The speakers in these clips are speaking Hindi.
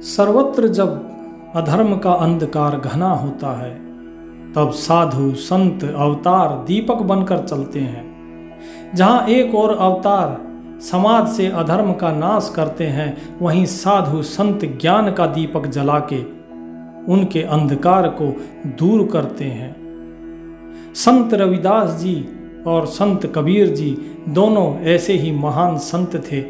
सर्वत्र जब अधर्म का अंधकार घना होता है तब साधु संत अवतार दीपक बनकर चलते हैं। जहाँ एक और अवतार समाज से अधर्म का नाश करते हैं, वहीं साधु संत ज्ञान का दीपक जला के उनके अंधकार को दूर करते हैं। संत रविदास जी और संत कबीर जी दोनों ऐसे ही महान संत थे,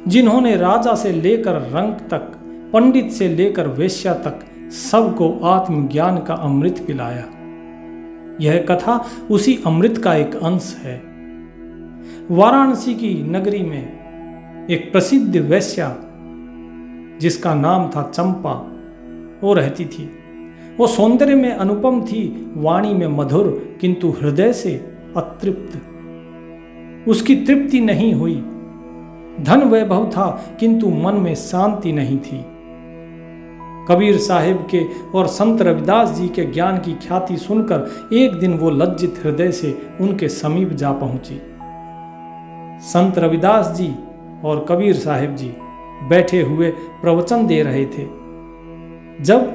जिन्होंने राजा से लेकर रंक तक, पंडित से लेकर वेश्या तक सबको आत्मज्ञान का अमृत पिलाया। यह कथा उसी अमृत का एक अंश है। वाराणसी की नगरी में एक प्रसिद्ध वेश्या जिसका नाम था चंपा, वो रहती थी। वो सौंदर्य में अनुपम थी, वाणी में मधुर, किंतु हृदय से अतृप्त। उसकी तृप्ति नहीं हुई। धन वैभव था किंतु मन में शांति नहीं थी। कबीर साहिब के और संत रविदास जी के ज्ञान की ख्याति सुनकर एक दिन वो लज्जित हृदय से उनके समीप जा पहुंची। संत रविदास जी और कबीर साहिब जी बैठे हुए प्रवचन दे रहे थे। जब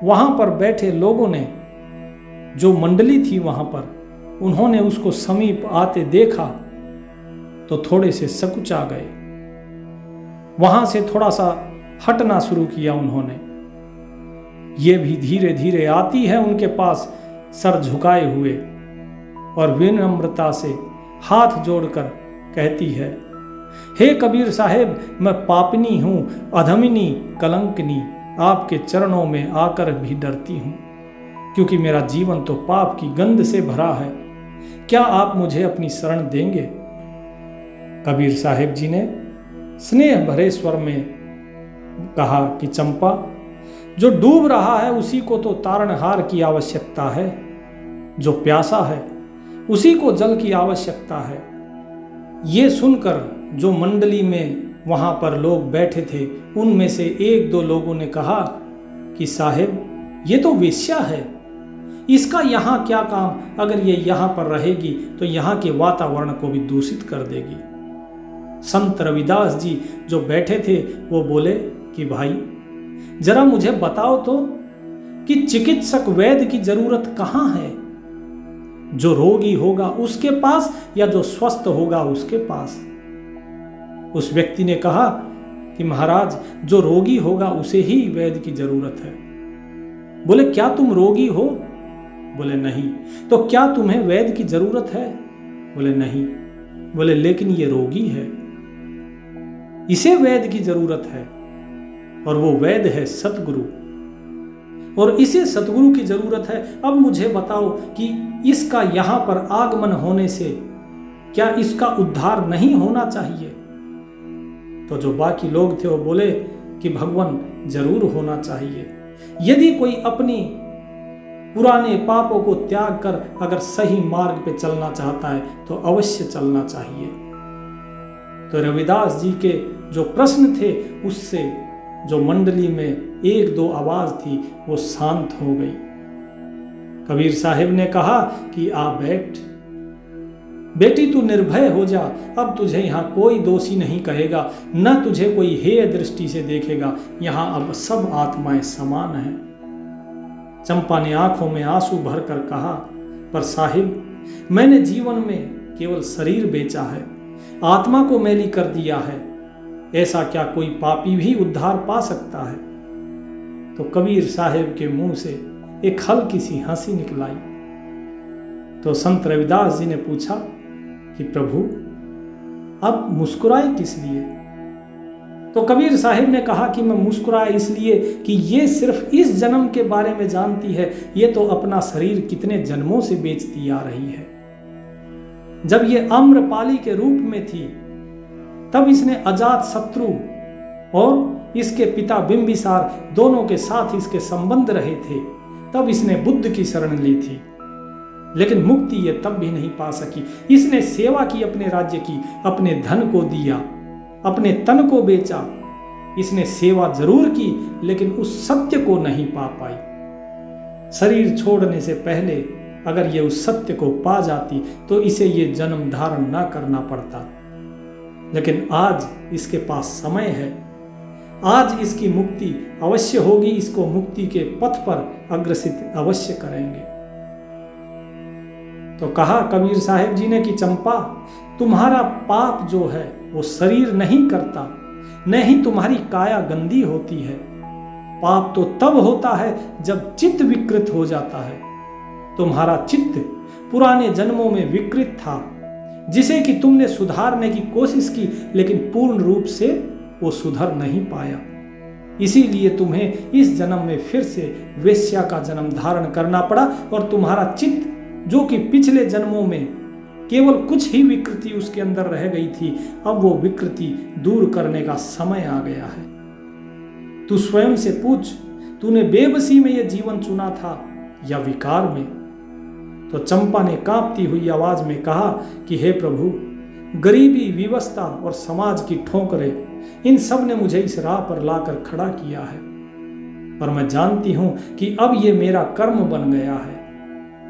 वहां पर बैठे लोगों ने, जो मंडली थी वहां पर, उन्होंने उसको समीप आते देखा तो थोड़े से सकुचा गए। वहां से थोड़ा सा हटना शुरू किया उन्होंने। ये भी धीरे धीरे आती है उनके पास सर झुकाए हुए और विनम्रता से हाथ जोड़कर कहती है, हे कबीर साहेब, मैं पापिनी हूं, अधमिनी, कलंकनी, आपके चरणों में आकर भी डरती हूं, क्योंकि मेरा जीवन तो पाप की गंध से भरा है। क्या आप मुझे अपनी शरण देंगे? कबीर साहिब जी ने स्नेह भरे स्वर में कहा कि चंपा, जो डूब रहा है उसी को तो तारणहार की आवश्यकता है, जो प्यासा है उसी को जल की आवश्यकता है। ये सुनकर जो मंडली में वहां पर लोग बैठे थे, उनमें से एक दो लोगों ने कहा कि साहेब, ये तो वेश्या है, इसका यहाँ क्या काम? अगर ये यहाँ पर रहेगी तो यहाँ के वातावरण को भी दूषित कर देगी। संत रविदास जी जो बैठे थे वो बोले कि भाई, जरा मुझे बताओ तो कि चिकित्सक वैद्य की जरूरत कहाँ है? जो रोगी होगा उसके पास या जो स्वस्थ होगा उसके पास? उस व्यक्ति ने कहा कि महाराज, जो रोगी होगा उसे ही वैद्य की जरूरत है। बोले, क्या तुम रोगी हो? बोले, नहीं। तो क्या तुम्हें वैद्य की जरूरत है? बोले, नहीं। बोले, लेकिन ये रोगी है, इसे वैद्य की जरूरत है, और वो वैद्य है सतगुरु, और इसे सतगुरु की जरूरत है। अब मुझे बताओ कि इसका यहां पर आगमन होने से क्या इसका उद्धार नहीं होना चाहिए? तो जो बाकी लोग थे वो बोले कि भगवान, जरूर होना चाहिए। यदि कोई अपनी पुराने पापों को त्याग कर अगर सही मार्ग पे चलना चाहता है तो अवश्य चलना चाहिए। तो रविदास जी के जो प्रश्न थे उससे जो मंडली में एक दो आवाज थी वो शांत हो गई। कबीर साहिब ने कहा कि आ बैठ बेटी, तू निर्भय हो जा। अब तुझे यहाँ कोई दोषी नहीं कहेगा, न तुझे कोई हेय दृष्टि से देखेगा। यहाँ अब सब आत्माएं समान हैं। चंपा ने आंखों में आंसू भरकर कहा, पर साहिब, मैंने जीवन में केवल शरीर बेचा है, आत्मा को मैली कर दिया है। ऐसा क्या कोई पापी भी उद्धार पा सकता है? तो कबीर साहिब के मुंह से एक हल्की सी हंसी निकल आई। तो संत रविदास जी ने पूछा कि प्रभु, अब मुस्कुराए किस लिए? तो कबीर साहिब ने कहा कि मैं मुस्कुराए इसलिए कि ये सिर्फ इस जन्म के बारे में जानती है, ये तो अपना शरीर कितने जन्मों से बेचती आ रही है। जब ये आम्रपाली के रूप में थी तब इसने अजात शत्रु और इसके पिता बिंबिसार दोनों के साथ इसके संबंध रहे थे। तब इसने बुद्ध की शरण ली थी, लेकिन मुक्ति ये तब भी नहीं पा सकी। इसने सेवा की, अपने राज्य की, अपने धन को दिया, अपने तन को बेचा। इसने सेवा जरूर की, लेकिन उस सत्य को नहीं पा पाई। शरीर छोड़ने से पहले अगर ये उस सत्य को पा जाती तो इसे ये जन्म धारण ना करना पड़ता। लेकिन आज इसके पास समय है, आज इसकी मुक्ति अवश्य होगी, इसको मुक्ति के पथ पर अग्रसित अवश्य करेंगे। तो कहा कबीर साहब जी ने कि चंपा, तुम्हारा पाप जो है वो शरीर नहीं करता, न ही तुम्हारी काया गंदी होती है। पाप तो तब होता है जब चित्त विकृत हो जाता है। तुम्हारा चित्त पुराने जन्मों में विकृत था, जिसे कि तुमने सुधारने की कोशिश की, लेकिन पूर्ण रूप से वो सुधर नहीं पाया। इसीलिए तुम्हें इस जन्म में फिर से वेश्या का जन्म धारण करना पड़ा, और तुम्हारा चित्त जो कि पिछले जन्मों में केवल कुछ ही विकृति उसके अंदर रह गई थी, अब वो विकृति दूर करने का समय आ गया है। तू स्वयं से पूछ, तूने बेबसी में यह जीवन चुना था या विकार में? तो चंपा ने कांपती हुई आवाज में कहा कि हे प्रभु, गरीबी, विवशता और समाज की ठोकरें, इन सब ने मुझे इस राह पर लाकर खड़ा किया है। पर मैं जानती हूं कि अब ये मेरा कर्म बन गया है,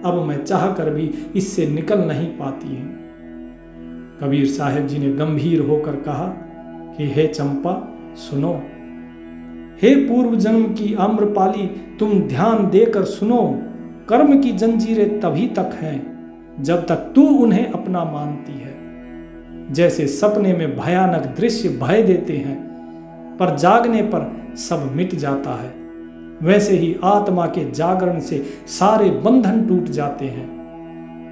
अब मैं चाहकर भी इससे निकल नहीं पाती हूं। कबीर साहब जी ने गंभीर होकर कहा कि हे चंपा सुनो, हे पूर्व जन्म की आम्रपाली, तुम ध्यान देकर सुनो। कर्म की जंजीरें तभी तक हैं जब तक तू उन्हें अपना मानती है। जैसे सपने में भयानक दृश्य भय देते हैं, पर जागने पर सब मिट जाता है, वैसे ही आत्मा के जागरण से सारे बंधन टूट जाते हैं।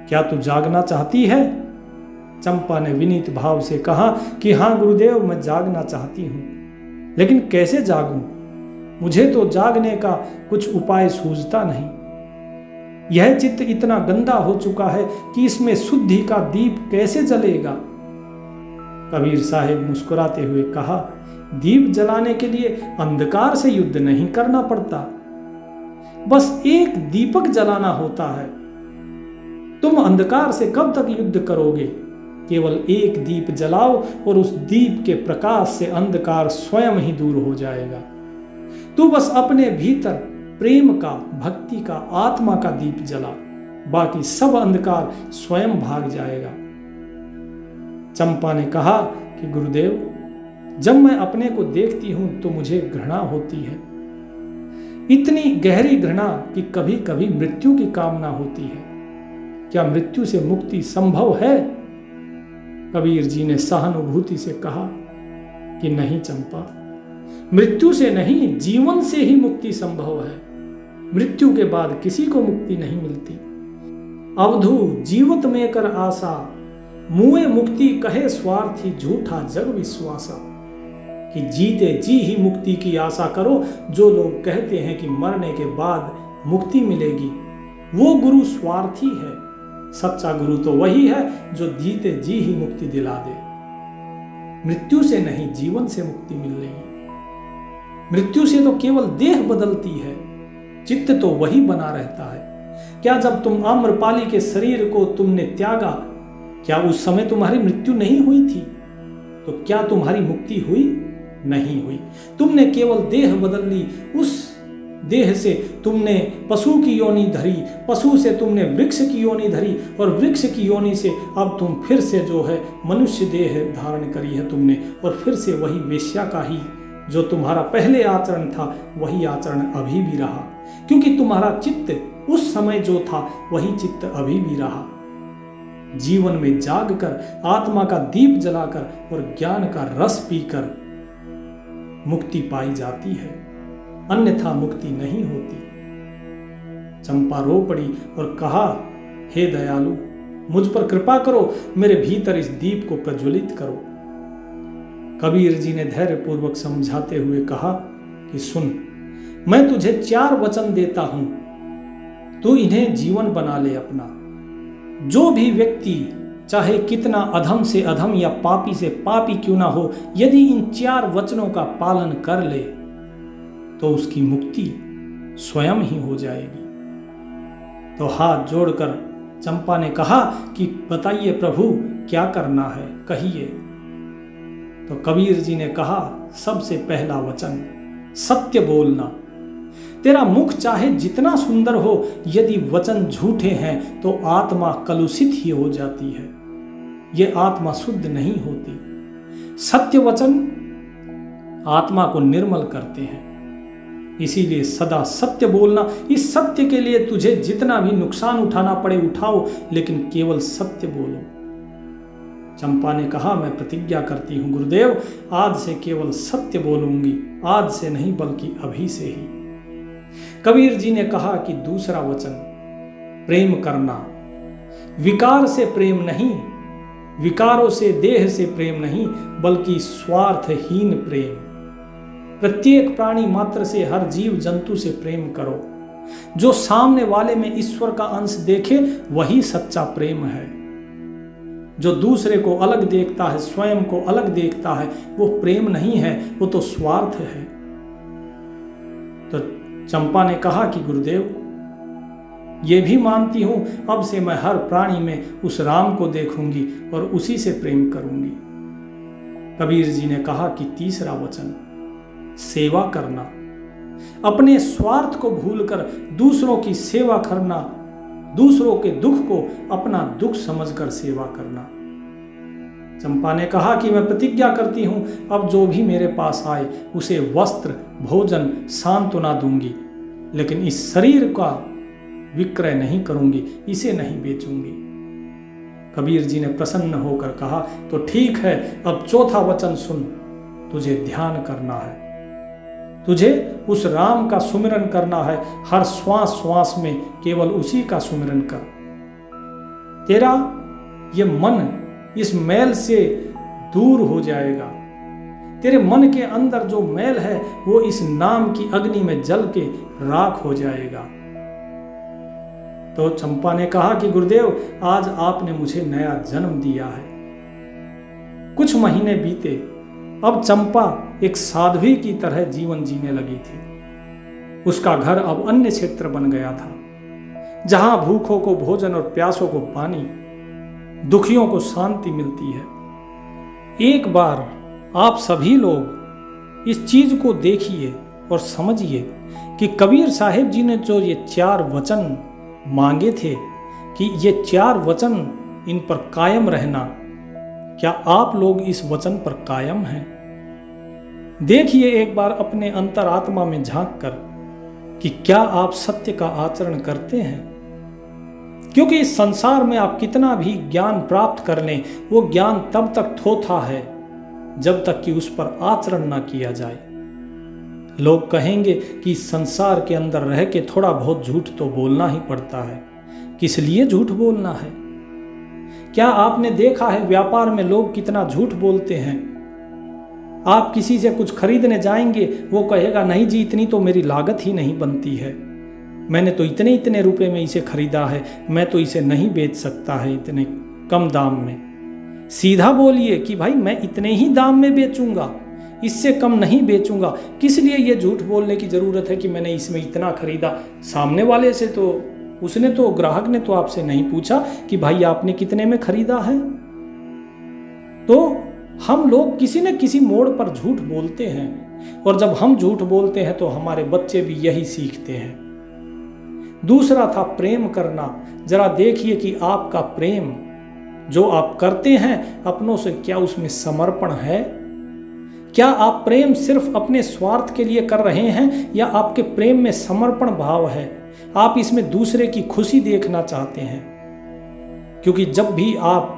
क्या तू जागना चाहती है? चंपा ने विनीत भाव से कहा कि हाँ गुरुदेव, मैं जागना चाहती हूं, लेकिन कैसे जागूं? मुझे तो जागने का कुछ उपाय सूझता नहीं। यह चित्त इतना गंदा हो चुका है कि इसमें शुद्धि का दीप कैसे जलेगा? कबीर साहब मुस्कुराते हुए कहा, दीप जलाने के लिए अंधकार से युद्ध नहीं करना पड़ता, बस एक दीपक जलाना होता है। तुम अंधकार से कब तक युद्ध करोगे? केवल एक दीप जलाओ और उस दीप के प्रकाश से अंधकार स्वयं ही दूर हो जाएगा। तू बस अपने भीतर प्रेम का, भक्ति का, आत्मा का दीप जला, बाकी सब अंधकार स्वयं भाग जाएगा। चंपा ने कहा कि गुरुदेव, जब मैं अपने को देखती हूं तो मुझे घृणा होती है, इतनी गहरी घृणा कि कभी कभी मृत्यु की कामना होती है। क्या मृत्यु से मुक्ति संभव है? कबीर जी ने सहानुभूति से कहा कि नहीं चंपा, मृत्यु से नहीं, जीवन से ही मुक्ति संभव है। मृत्यु के बाद किसी को मुक्ति नहीं मिलती। अवधू जीवत में कर आशा, मुए मुक्ति कहे स्वार्थी, झूठा जग विश्वासा। कि जीते जी ही मुक्ति की आशा करो। जो लोग कहते हैं कि मरने के बाद मुक्ति मिलेगी, वो गुरु स्वार्थी है। सच्चा गुरु तो वही है जो जीते जी ही मुक्ति दिला दे। मृत्यु से नहीं, जीवन से मुक्ति मिल रही है। मृत्यु से तो केवल देह बदलती है, चित्त तो वही बना रहता है। क्या जब तुम आम्रपाली के शरीर को तुमने त्यागा, क्या उस समय तुम्हारी मृत्यु नहीं हुई थी? तो क्या तुम्हारी मुक्ति हुई? नहीं हुई। तुमने केवल देह बदल ली। उस देह से तुमने पशु की योनि धरी, पशु से तुमने वृक्ष की योनि धरी, और वृक्ष की योनि से अब तुम फिर से जो है मनुष्य देह धारण करी है तुमने, और फिर से वही वेश्या का ही जो तुम्हारा पहले आचरण था वही आचरण अभी भी रहा, क्योंकि तुम्हारा चित्त उस समय जो था वही चित्त अभी भी रहा। जीवन में जागकर, आत्मा का दीप जलाकर और ज्ञान का रस पीकर मुक्ति पाई जाती है, अन्यथा मुक्ति नहीं होती। चंपा रो पड़ी और कहा, हे दयालु, मुझ पर कृपा करो, मेरे भीतर इस दीप को प्रज्वलित करो। कबीर जी ने धैर्यपूर्वक समझाते हुए कहा कि सुन, मैं तुझे 4 वचन देता हूं, तू इन्हें जीवन बना ले अपना। जो भी व्यक्ति चाहे कितना अधम से अधम या पापी से पापी क्यों ना हो, यदि इन 4 वचनों का पालन कर ले तो उसकी मुक्ति स्वयं ही हो जाएगी। तो हाथ जोड़कर चंपा ने कहा कि बताइए प्रभु, क्या करना है, कहिए। तो कबीर जी ने कहा, सबसे पहला वचन सत्य बोलना। तेरा मुख चाहे जितना सुंदर हो, यदि वचन झूठे हैं तो आत्मा कलुषित ही हो जाती है, ये आत्मा शुद्ध नहीं होती। सत्य वचन आत्मा को निर्मल करते हैं। इसीलिए सदा सत्य बोलना। इस सत्य के लिए तुझे जितना भी नुकसान उठाना पड़े उठाओ, लेकिन केवल सत्य बोलो। चंपा ने कहा, मैं प्रतिज्ञा करती हूं गुरुदेव, आज से केवल सत्य बोलूंगी, आज से नहीं बल्कि अभी से ही। कबीर जी ने कहा कि दूसरा वचन, प्रेम करना। विकार से प्रेम नहीं, विकारों से, देह से प्रेम नहीं, बल्कि स्वार्थहीन प्रेम। प्रत्येक प्राणी मात्र से, हर जीव जंतु से प्रेम करो। जो सामने वाले में ईश्वर का अंश देखे वही सच्चा प्रेम है। जो दूसरे को अलग देखता है, स्वयं को अलग देखता है, वो प्रेम नहीं है, वो तो स्वार्थ है। तो चंपा ने कहा कि गुरुदेव, ये भी मानती हूं, अब से मैं हर प्राणी में उस राम को देखूंगी और उसी से प्रेम करूंगी। कबीर जी ने कहा कि तीसरा वचन, सेवा करना। अपने स्वार्थ को भूलकर दूसरों की सेवा करना, दूसरों के दुख को अपना दुख समझकर सेवा करना। चंपा ने कहा कि मैं प्रतिज्ञा करती हूं, अब जो भी मेरे पास आए उसे वस्त्र, भोजन, सांत्वना दूंगी, लेकिन इस शरीर का विक्रय नहीं करूंगी, इसे नहीं बेचूंगी। कबीर जी ने प्रसन्न होकर कहा, तो ठीक है, अब चौथा वचन सुन। तुझे ध्यान करना है, तुझे उस राम का सुमिरन करना है। हर श्वास श्वास में केवल उसी का सुमिरन कर। तेरा ये मन इस मैल से दूर हो जाएगा। तेरे मन के अंदर जो मैल है वो इस नाम की अग्नि में जल के राख हो जाएगा। तो चंपा ने कहा कि गुरुदेव, आज आपने मुझे नया जन्म दिया है। कुछ महीने बीते, अब चंपा एक साध्वी की तरह जीवन जीने लगी थी। उसका घर अब अन्य क्षेत्र बन गया था, जहां भूखों को भोजन और प्यासों को पानी, दुखियों को शांति मिलती है। एक बार आप सभी लोग इस चीज को देखिए और समझिए कि कबीर साहिब जी ने जो ये 4 वचन मांगे थे कि ये 4 वचन इन पर कायम रहना, क्या आप लोग इस वचन पर कायम हैं? देखिए एक बार अपने अंतरात्मा में झांक कर कि क्या आप सत्य का आचरण करते हैं। क्योंकि इस संसार में आप कितना भी ज्ञान प्राप्त कर लें, वो ज्ञान तब तक थोथा है जब तक कि उस पर आचरण ना किया जाए। लोग कहेंगे कि इस संसार के अंदर रह के थोड़ा बहुत झूठ तो बोलना ही पड़ता है। किस लिए झूठ बोलना है? क्या आपने देखा है व्यापार में लोग कितना झूठ बोलते हैं? आप किसी से कुछ खरीदने जाएंगे, वो कहेगा नहीं जी, इतनी तो मेरी लागत ही नहीं बनती है, मैंने तो इतने इतने रुपए में इसे खरीदा है, मैं तो इसे नहीं बेच सकता है इतने कम दाम में। सीधा बोलिए कि भाई मैं इतने ही दाम में बेचूंगा, इससे कम नहीं बेचूंगा। किस लिए ये झूठ बोलने की जरूरत है कि मैंने इसमें इतना खरीदा? सामने वाले से तो उसने तो, ग्राहक ने तो आपसे नहीं पूछा कि भाई आपने कितने में खरीदा है। तो हम लोग किसी न किसी मोड़ पर झूठ बोलते हैं, और जब हम झूठ बोलते हैं तो हमारे बच्चे भी यही सीखते हैं। दूसरा था प्रेम करना। जरा देखिए कि आपका प्रेम जो आप करते हैं अपनों से, क्या उसमें समर्पण है? क्या आप प्रेम सिर्फ अपने स्वार्थ के लिए कर रहे हैं, या आपके प्रेम में समर्पण भाव है? आप इसमें दूसरे की खुशी देखना चाहते हैं? क्योंकि जब भी आप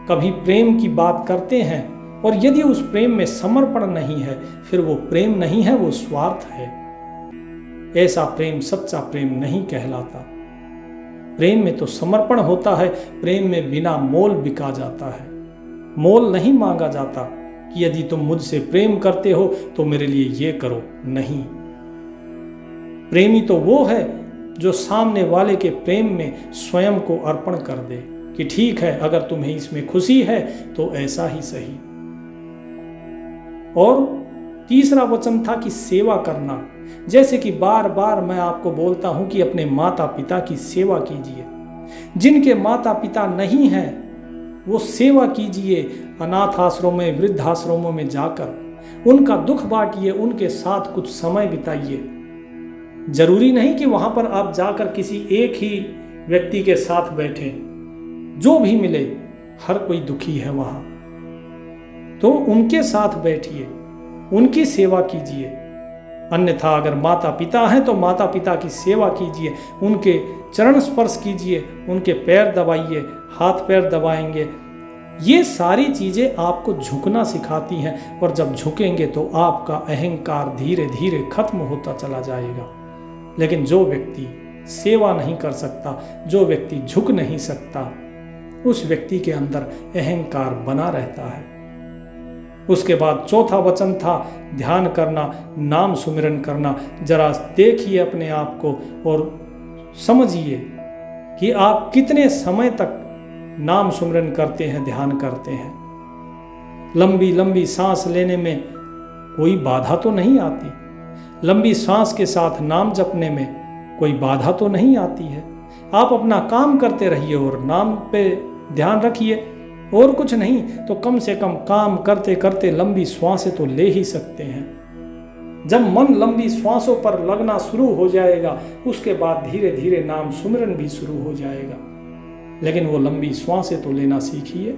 कभी प्रेम की बात करते हैं और यदि उस प्रेम में समर्पण नहीं है, फिर वो प्रेम नहीं है, वो स्वार्थ है। ऐसा प्रेम सच्चा प्रेम नहीं कहलाता। प्रेम में तो समर्पण होता है, प्रेम में बिना मोल बिका जाता है। मोल नहीं मांगा जाता कि यदि तुम मुझसे प्रेम करते हो तो मेरे लिए ये करो, नहीं। प्रेमी तो वो है जो सामने वाले के प्रेम में स्वयं को अर्पण कर दे कि ठीक है, अगर तुम्हें इसमें खुशी है तो ऐसा ही सही। और तीसरा वचन था कि सेवा करना। जैसे कि बार बार मैं आपको बोलता हूं कि अपने माता पिता की सेवा कीजिए। जिनके माता पिता नहीं हैं वो सेवा कीजिए। अनाथ आश्रमों में, वृद्धाश्रमों में जाकर उनका दुख बांटिए, उनके साथ कुछ समय बिताइए। जरूरी नहीं कि वहां पर आप जाकर किसी एक ही व्यक्ति के साथ बैठें। जो भी मिले, हर कोई दुखी है वहां, तो उनके साथ बैठिए, उनकी सेवा कीजिए। अन्यथा अगर माता पिता हैं तो माता पिता की सेवा कीजिए, उनके चरण स्पर्श कीजिए, उनके पैर दबाइए, हाथ पैर दबाएंगे। ये सारी चीज़ें आपको झुकना सिखाती हैं, और जब झुकेंगे तो आपका अहंकार धीरे धीरे खत्म होता चला जाएगा। लेकिन जो व्यक्ति सेवा नहीं कर सकता, जो व्यक्ति झुक नहीं सकता, उस व्यक्ति के अंदर अहंकार बना रहता है। उसके बाद चौथा वचन था ध्यान करना, नाम सुमिरन करना। जरा देखिए अपने आप को और समझिए कि आप कितने समय तक नाम सुमिरन करते हैं, ध्यान करते हैं। लंबी लंबी सांस लेने में कोई बाधा तो नहीं आती, लंबी सांस के साथ नाम जपने में कोई बाधा तो नहीं आती है। आप अपना काम करते रहिए और नाम पे ध्यान रखिए, और कुछ नहीं तो कम से कम काम करते करते लंबी श्वासें तो ले ही सकते हैं। जब मन लंबी श्वासों पर लगना शुरू हो जाएगा, उसके बाद धीरे धीरे नाम सुमिरन भी शुरू हो जाएगा। लेकिन वो लंबी श्वासें तो लेना सीखिए।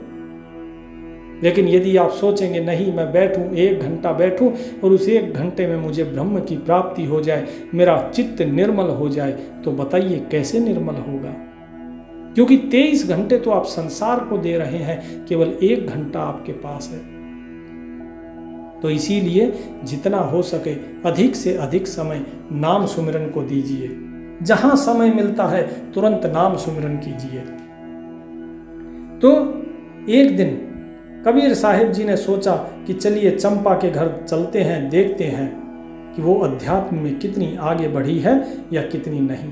लेकिन यदि आप सोचेंगे नहीं मैं बैठूं, 1 घंटा बैठूं और उस 1 घंटे में मुझे ब्रह्म की प्राप्ति हो जाए, मेरा चित्त निर्मल हो जाए, तो बताइए कैसे निर्मल होगा? क्योंकि 23 घंटे तो आप संसार को दे रहे हैं, केवल 1 घंटा आपके पास है। तो इसीलिए जितना हो सके अधिक से अधिक समय नाम सुमिरन को दीजिए। जहां समय मिलता है तुरंत नाम सुमिरन कीजिए। तो एक दिन कबीर साहिब जी ने सोचा कि चलिए चंपा के घर चलते हैं, देखते हैं कि वो अध्यात्म में कितनी आगे बढ़ी है या कितनी नहीं।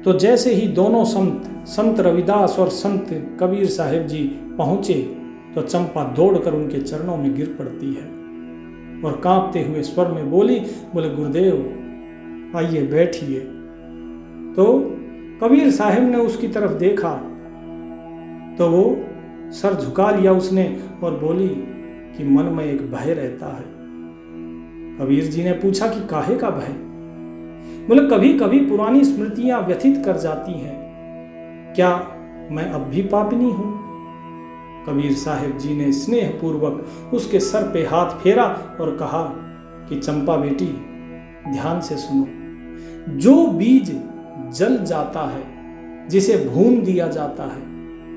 तो जैसे ही दोनों संत रविदास और संत कबीर साहिब जी पहुँचे तो चंपा दौड़कर उनके चरणों में गिर पड़ती है और कांपते हुए स्वर में बोले गुरुदेव आइए बैठिए। तो कबीर साहिब ने उसकी तरफ देखा तो वो सर झुका लिया उसने और बोली कि मन में एक भय रहता है। कबीर जी ने पूछा कि काहे का भय? बोले कभी कभी पुरानी स्मृतियां व्यथित कर जाती हैं, क्या मैं अब भी पापिनी हूं? कबीर साहिब जी ने स्नेह पूर्वक उसके सर पे हाथ फेरा और कहा कि चंपा बेटी ध्यान से सुनो, जो बीज जल जाता है, जिसे भून दिया जाता है,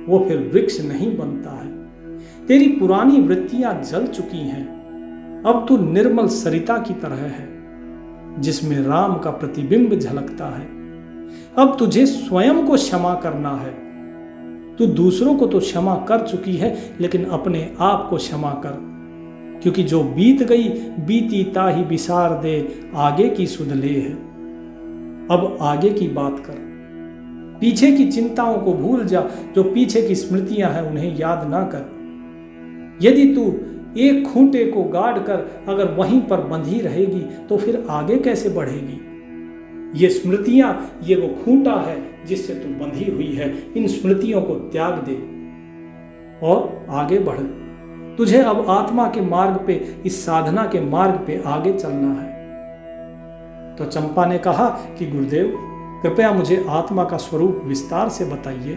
वो फिर वृक्ष नहीं बनता है। तेरी पुरानी वृत्तियां जल चुकी हैं, अब तू निर्मल सरिता की तरह है जिसमें राम का प्रतिबिंब झलकता है। अब तुझे स्वयं को क्षमा करना है। तू दूसरों को तो क्षमा कर चुकी है, लेकिन अपने आप को क्षमा कर, क्योंकि जो बीत गई बीती ताही बिसार दे, आगे की सुध ले है। अब आगे की बात कर, पीछे की चिंताओं को भूल जा। जो पीछे की स्मृतियां हैं उन्हें याद ना कर। यदि तू एक खूंटे को गाड़ कर अगर वहीं पर बंधी रहेगी तो फिर आगे कैसे बढ़ेगी? ये स्मृतियां, ये वो खूंटा है जिससे तू बंधी हुई है। इन स्मृतियों को त्याग दे और आगे बढ़। तुझे अब आत्मा के मार्ग पे, इस साधना के मार्ग पे आगे चलना है। तो चंपा ने कहा कि गुरुदेव कृपया मुझे आत्मा का स्वरूप विस्तार से बताइए,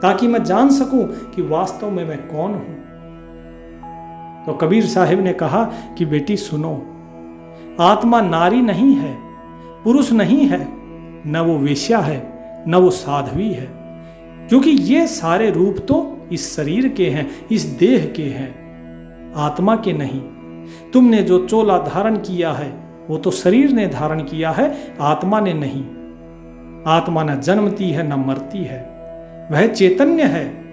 ताकि मैं जान सकूं कि वास्तव में मैं कौन हूं। तो कबीर साहिब ने कहा कि बेटी सुनो, आत्मा नारी नहीं है, पुरुष नहीं है, न वो वेश्या है, न वो साध्वी है, क्योंकि ये सारे रूप तो इस शरीर के हैं, इस देह के हैं, आत्मा के नहीं। तुमने जो चोला धारण किया है वो तो शरीर ने धारण किया है, आत्मा ने नहीं। आत्मा न जन्मती है न मरती है, वह चैतन्य है।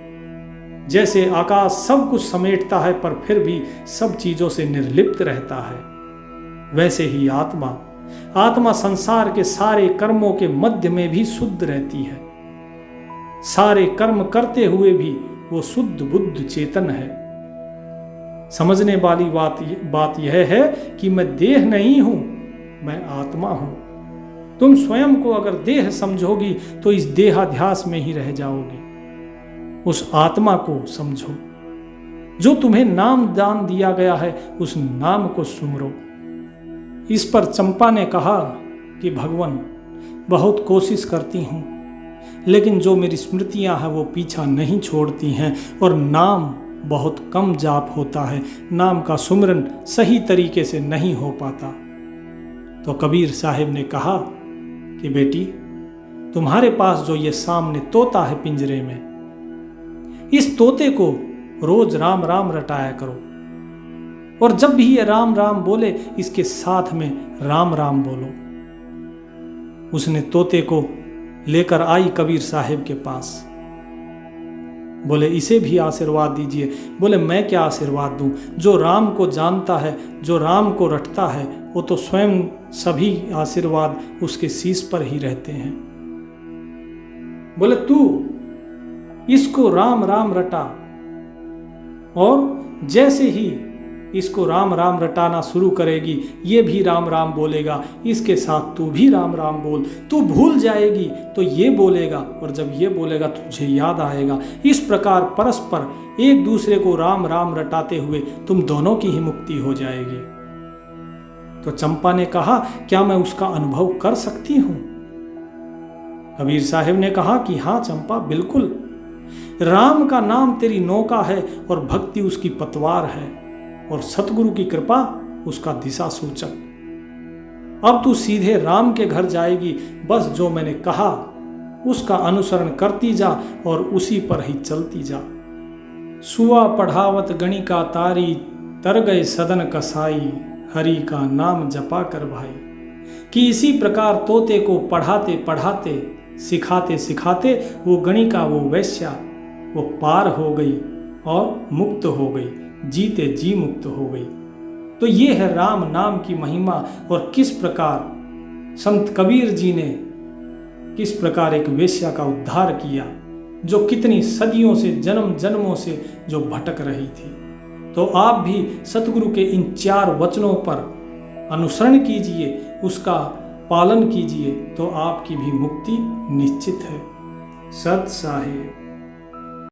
जैसे आकाश सब कुछ समेटता है पर फिर भी सब चीजों से निर्लिप्त रहता है, वैसे ही आत्मा संसार के सारे कर्मों के मध्य में भी शुद्ध रहती है। सारे कर्म करते हुए भी वो शुद्ध बुद्ध चेतन है। समझने वाली बात यह है कि मैं देह नहीं हूं, मैं आत्मा हूं। तुम स्वयं को अगर देह समझोगी तो इस देहाध्यास में ही रह जाओगी। उस आत्मा को समझो, जो तुम्हें नाम दान दिया गया है, उस नाम को सुमरो। इस पर चंपा ने कहा कि भगवान बहुत कोशिश करती हूँ, लेकिन जो मेरी स्मृतियां हैं वो पीछा नहीं छोड़ती हैं और नाम बहुत कम जाप होता है, नाम का सुमिरन सही तरीके से नहीं हो पाता। तो कबीर साहिब ने कहा कि बेटी, तुम्हारे पास जो ये सामने तोता है पिंजरे में, इस तोते को रोज राम राम रटाया करो, और जब भी ये राम राम बोले इसके साथ में राम राम बोलो। उसने तोते को लेकर आई कबीर साहिब के पास। बोले इसे भी आशीर्वाद दीजिए। बोले मैं क्या आशीर्वाद दूं, जो राम को जानता है, जो राम को रटता है, वो तो स्वयं सभी आशीर्वाद उसके शीश पर ही रहते हैं। बोले तू इसको राम राम रटा, और जैसे ही इसको राम राम रटाना शुरू करेगी ये भी राम राम बोलेगा, इसके साथ तू भी राम राम बोल। तू भूल जाएगी तो ये बोलेगा, और जब ये बोलेगा तो तुझे याद आएगा। इस प्रकार परस्पर एक दूसरे को राम राम रटाते हुए तुम दोनों की ही मुक्ति हो जाएगी। तो चंपा ने कहा क्या मैं उसका अनुभव कर सकती हूं? कबीर साहिब ने कहा कि हाँ चंपा, बिल्कुल। राम का नाम तेरी नौका है और भक्ति उसकी पतवार है, और सतगुरु की कृपा उसका दिशा सूचक। अब तू सीधे राम के घर जाएगी, बस जो मैंने कहा उसका अनुसरण करती जा और उसी पर ही चलती जा। सुआ पढ़ावत गणिका तारी, तर गए सदन कसाई, हरि का नाम जपा कर भाई। कि इसी प्रकार तोते को पढ़ाते पढ़ाते, सिखाते सिखाते वो गणिका, वो वैश्या, वो पार हो गई और मुक्त हो गई, जीते जी मुक्त हो गई। तो ये है राम नाम की महिमा, और किस प्रकार संत कबीर जी ने किस प्रकार एक वेश्या का उद्धार किया, जो कितनी सदियों से, जन्म जन्मों से जो भटक रही थी। तो आप भी सतगुरु के इन 4 वचनों पर अनुसरण कीजिए, उसका पालन कीजिए, तो आपकी भी मुक्ति निश्चित है। सत साहिब।